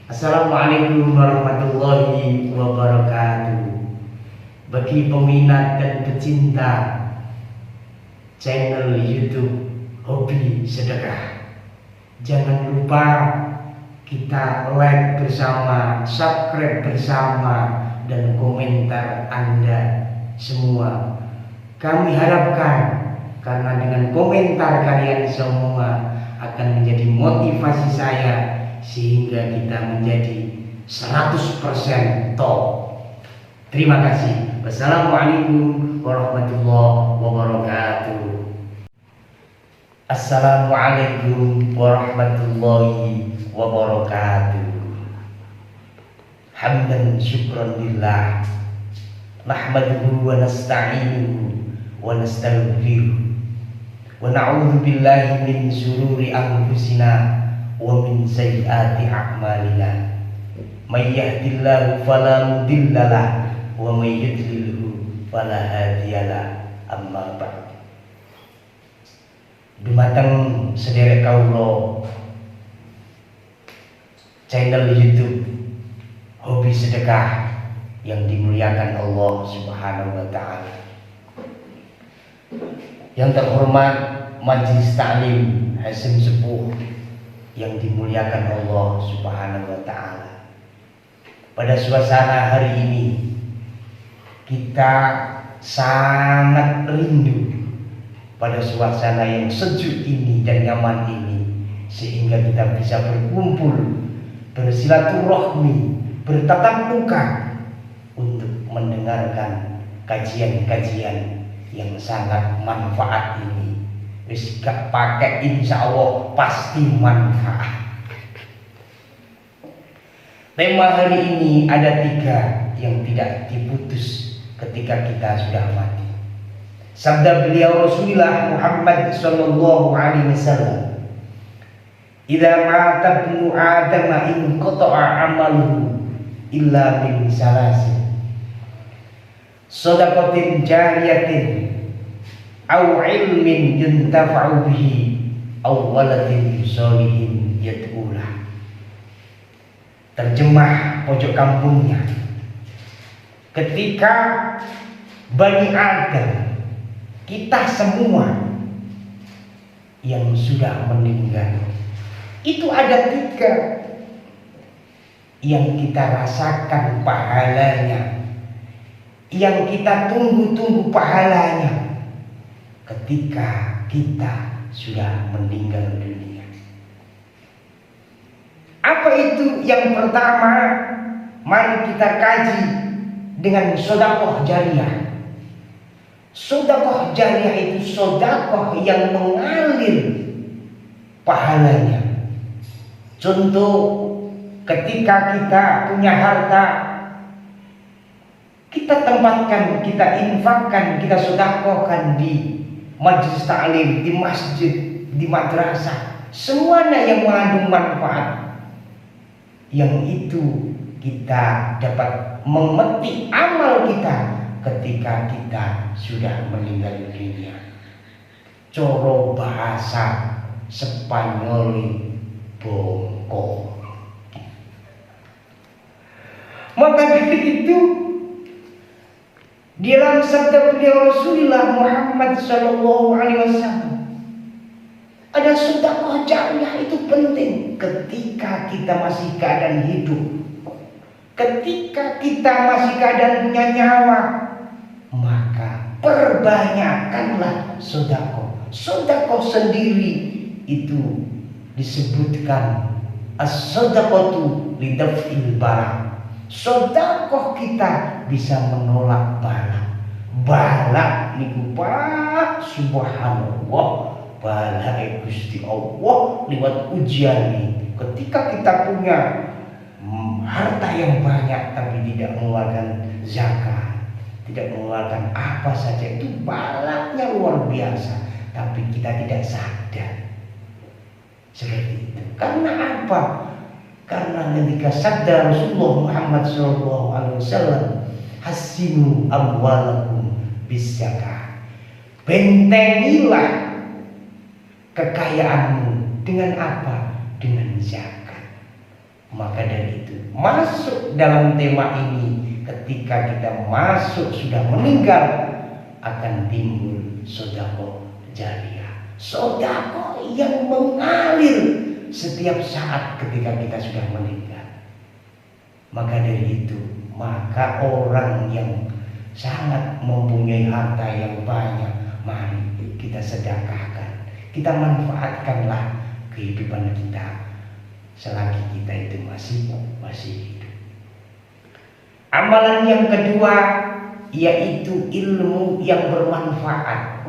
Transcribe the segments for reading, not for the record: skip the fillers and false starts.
Assalamualaikum warahmatullahi wabarakatuh. Bagi peminat dan pecinta channel YouTube Hobi Sedekah, jangan lupa kita like bersama, subscribe bersama, dan komentar Anda semua. Kami harapkan karena dengan komentar kalian semua akan menjadi motivasi saya sehingga kita menjadi 100% top. Terima kasih. Wassalamualaikum warahmatullahi wabarakatuh. Assalamualaikum warahmatullahi wabarakatuh. Hamdan syukran lillah, nahmaduhu wa nasta'inuhu wa nastaghfiruh, wa na'udzu billahi min syururi anfusina wa min sayyiati a'malina. May yahdihillahu fala mudhillalah wa may yudlilhu fala hadiyalah. Amma ba'd. Dumateng sederek kawula channel YouTube Hobi Sedekah yang dimuliakan Allah Subhanahu wa taala. Yang terhormat Majelis Ta'lim Hasim Sepuh yang dimuliakan Allah Subhanahu wa taala. Pada suasana hari ini kita sangat rindu pada suasana yang sejuk ini dan nyaman ini, sehingga kita bisa berkumpul, bersilaturahmi, bertatap muka untuk mendengarkan kajian-kajian yang sangat manfaat ini. Wis gak pakai insya Allah pasti manfaat. Tema hari ini ada 3 yang tidak diputus ketika kita sudah mati. Sabda beliau Rasulullah Muhammad sallallahu alaihi wasallam, "Idza mata ibnu Adam in qata'a 'amaluhu illa min salasin. Shadaqatin jariyatin aw ilmin yuntafa'u bihi aw waladin sholihin yad'ulah." Terjemah pojok kampungnya, ketika Bani Adam, kita semua yang sudah meninggal, itu ada 3 yang kita rasakan pahalanya, yang kita tunggu-tunggu pahalanya ketika kita sudah meninggal dunia. Apa itu? Yang pertama, mari kita kaji dengan sedekah jariyah. Sedekah jariyah itu sedekah yang mengalir pahalanya. Contoh, ketika kita punya harta, kita tempatkan, kita infakkan, kita sedekahkan di majelis ta'lim, di masjid, di madrasah, semuanya yang mengandung manfaat. Yang itu kita dapat memetik amal kita ketika kita sudah meninggal dunia. Coro bahasa Spanyol bongko. Maka dari itu, di dalam sabda beliau Rasulullah Muhammad sallallahu alaihi wasallam, ada sedekah jariyah itu penting ketika kita masih keadaan hidup, ketika kita masih keadaan punya nyawa, maka perbanyakkanlah sedekah. Sedekah sendiri itu disebutkan as-sadaqatu lidaf'il bala. Sedekah kita bisa menolak bala. Bala niku Pak subhanallah, bala Gusti Allah lewat ujian ini. Ketika kita punya harta yang banyak tapi tidak mengeluarkan zakat, tidak mengeluarkan apa saja, itu balanya luar biasa, tapi kita tidak sadar seperti itu. Karena apa? Karena ketika sadar Rasulullah Muhammad SAW, hasinu amwalakum bisyakah. Bentengilah kekayaanmu dengan apa? Dengan zakat. Maka dari itu masuk dalam tema ini, ketika kita masuk sudah meninggal akan timbul sedekah jariah, sedekah yang mengalir setiap saat ketika kita sudah meninggal. Maka dari itu, maka orang yang sangat mempunyai harta yang banyak, mari kita sedekahkan, kita manfaatkanlah kehidupan kita selagi kita itu masih hidup. Amalan yang kedua yaitu ilmu yang bermanfaat.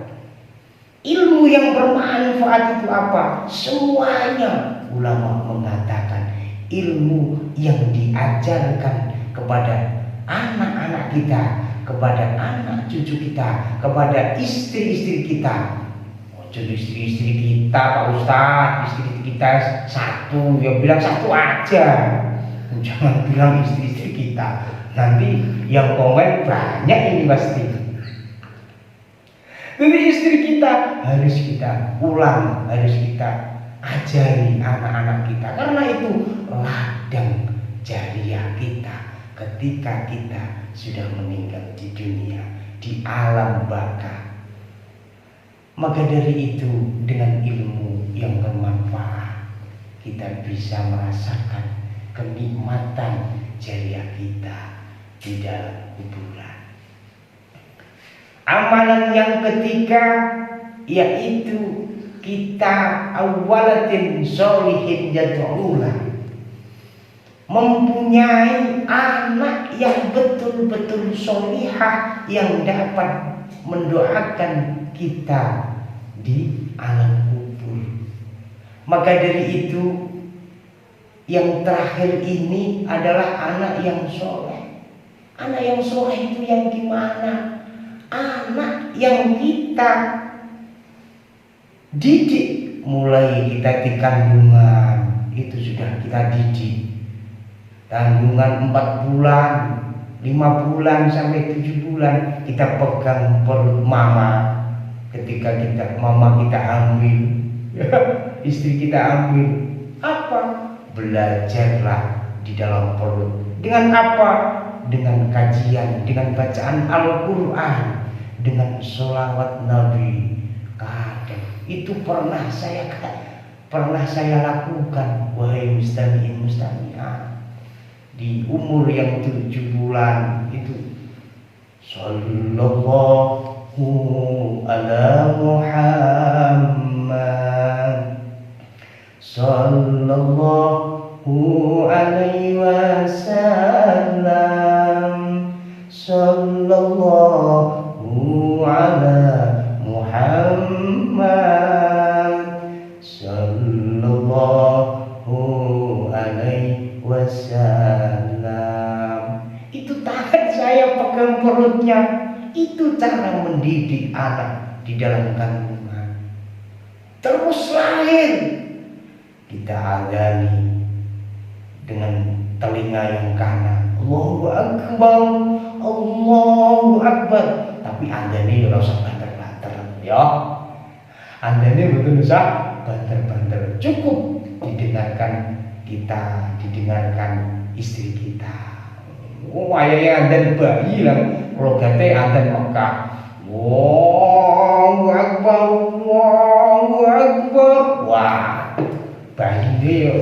Ilmu yang bermanfaat itu apa? Semuanya ulama mengatakan ilmu yang diajarkan kepada anak-anak kita, kepada anak cucu kita, kepada istri-istri kita. Jadi istri-istri kita, Pak Ustadz, istri kita satu, ya bilang satu aja. Jangan bilang istri-istri kita. Nanti yang komen banyak ini pasti. Jadi istri kita harus kita ulang, harus kita ajari anak-anak kita. Karena itu ladang jariah kita ketika kita sudah meninggal di dunia, di alam baka. Maka dari itu dengan ilmu yang bermanfaat kita bisa merasakan kenikmatan jariah kita di dalam kuburan. Amalan yang ketiga yaitu kita awalatin sholihin yad'ulah, mempunyai anak yang betul-betul sholihah yang dapat mendoakan kita di alam kubur. Maka dari itu yang terakhir ini adalah anak yang soleh. Anak yang soleh itu yang gimana? Anak yang kita didik mulai kita di kandungan, itu sudah kita didik. Kandungan 4 bulan, 5 bulan sampai 7 bulan kita pegang perut mama. Ketika mama kita hamil, istri kita hamil, apa? Belajarlah di dalam perut. Dengan apa? Dengan kajian, dengan bacaan Al-Quran, dengan sholawat Nabi. Kadang itu pernah saya lakukan, wahai mustami'in mustami'ah. Di umur yang 7 bulan itu, sallallahu ala Muhammad, sallallahu alaihi wasallam, sallallahu ala Muhammad, sallallahu alaihi wasallam. Itu tangan saya pegang perutnya. Itu cara mendidik anak di dalam kandungan. Terus lahir, kita adani dengan telinga yang kanan, Allahu Akbar, Allahu Akbar. Tapi adani ora usah banter-banter, ya. Adani betul usah banter-banter. Cukup didengarkan kita, didengarkan istri kita. Wayahnya adzan bayi lah, rogate adzan Mekah. Allahu Akbar, Allahu Akbar. Wah, bayi dia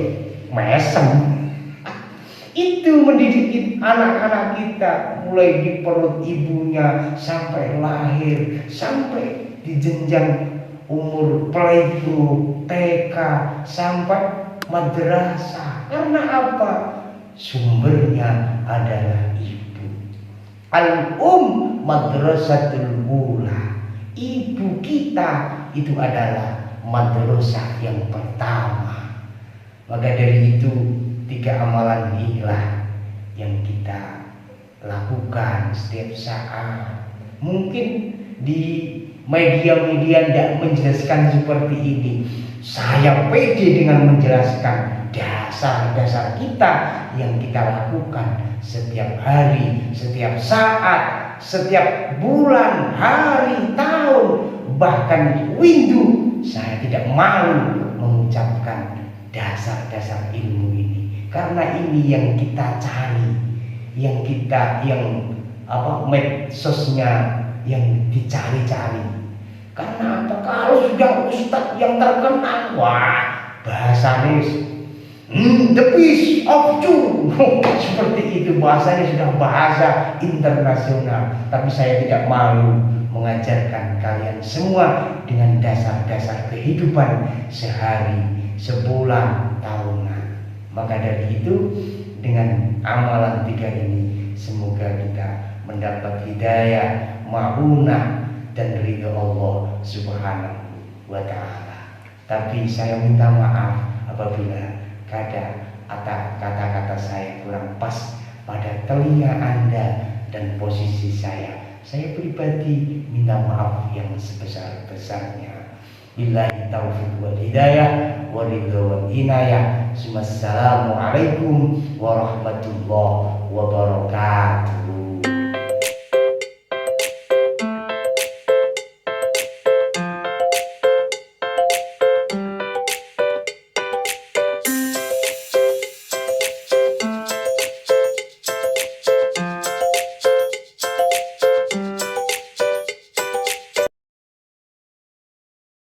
mesem. Itu mendidik anak-anak kita mulai di perut ibunya sampai lahir, sampai di jenjang umur playgroup, TK, sampai madrasah. Karena apa? Sumbernya adalah ibu. Madrasatul ula. Ibu kita itu adalah madrasah yang pertama. Maka dari itu 3 amalan inilah yang kita lakukan setiap saat. Mungkin di media-media tidak menjelaskan seperti ini. Saya pede dengan menjelaskan dasar dasar-dasar kita yang kita lakukan setiap hari, setiap saat, setiap bulan, hari, tahun, bahkan windu. Saya tidak malu mengucapkan dasar-dasar ilmu ini, karena ini yang kita cari, yang medsosnya yang dicari-cari. Karena apa? Kalau sudah ustadz yang terkenal, wah bahasanya the piece of you seperti itu, bahasanya sudah bahasa internasional. Tapi saya tidak malu mengajarkan kalian semua dengan dasar-dasar kehidupan sehari, sebulan, tahunan. Maka dari itu, dengan amalan 3 ini, semoga kita mendapat hidayah, ma'unah, dan ridho Allah Subhanahu wa ta'ala. Tapi saya minta maaf apabila kata-kata saya kurang pas pada telinga Anda dan posisi saya. Saya pribadi minta maaf yang sebesar-besarnya. Billahi taufiq wal hidayah wa ridho wal inayah. Assalamualaikum warahmatullahi wabarakatuh.